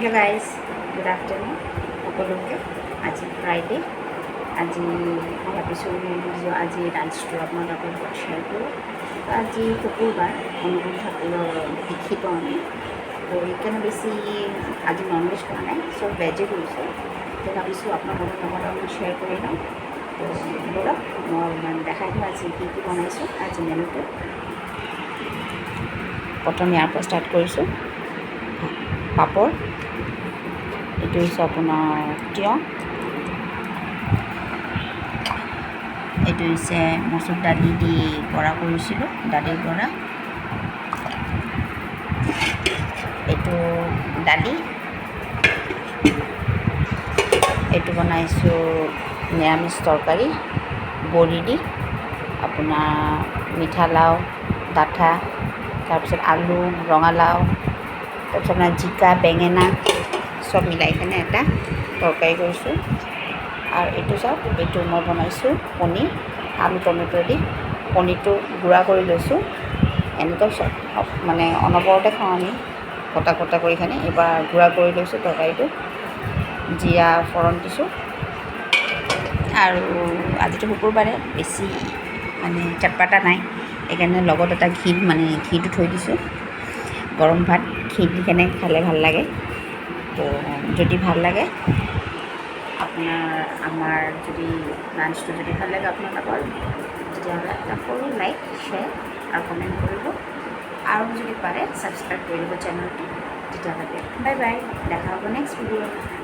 Hello' guys, good afternoon সকলোকে। আজি Friday. আজি মই ভাবিছোঁ আজি লাঞ্চটো আপোনালোকৰ লগত শ্বেয়াৰ কৰোঁ। আজি শুকুৰবাৰ, অনুকূল ঠাকুৰৰ দীক্ষিত আমি, তো সেইকাৰণে বেছি আজি ননভেজ খোৱা নাই, চব ভেজে কৰিছোঁ। তো ভাবিছোঁ আপোনালোকৰ লগত অলপমান শ্বেয়াৰ কৰি লওঁ। তো ব'লক মই দেখাই দিওঁ আজি কি কি বনাইছোঁ আজি মেনুটো। প্ৰথম ইয়াৰ পৰা ষ্টাৰ্ট কৰিছোঁ। পাপৰ, এইটো হৈছে আপোনাৰ তিয়ঁহ, এইটো হৈছে মচুৰ দালি দি বৰা কৰিছিলোঁ, দালিৰ বৰা, এইটো দালি, এইটো বনাইছোঁ নিৰামিষ তৰকাৰী বড়ি দি, আপোনাৰ মিঠালাও, ডাঠা, তাৰপিছত আলু, ৰঙালাও, তাৰপিছত আপোনাৰ জিকা, বেঙেনা চব মিলাই কিনে এটা তৰকাৰী কৰিছোঁ। আৰু এইটো চাওক, এইটো মই বনাইছোঁ পনীৰ, আলু টমেটো দি। পনীৰটো গুড়া কৰি লৈছোঁ, এনেকৈ চব মানে অনবৰতে খাওঁ আমি, কটা কটা কৰি কিনে। এইবাৰ গুড়া কৰি লৈছোঁ তৰকাৰীটো, জিৰা ফৰণ দিছোঁ। আৰু আজিতো শুকুৰবাৰে, বেছি মানে চটপটা নাই, সেইকাৰণে লগত এটা ঘিটো থৈ দিছোঁ। গৰম ভাত ঘি দি কেনে খালে ভাল লাগে। তো যদি ভাল লাগে আমাৰ যদি লাঞ্চটো যদি ভাল লাগে আপোনালোকৰ, তেতিয়াহ'লে এটা সৰু লাইক, শ্বেয়াৰ আৰু কমেণ্ট কৰিব, আৰু যদি পাৰে ছাবস্ক্ৰাইব কৰি দিব চেনেলটো। তেতিয়াহ'লে বাই বাই, দেখা হ'ব নেক্সট ভিডিঅ'।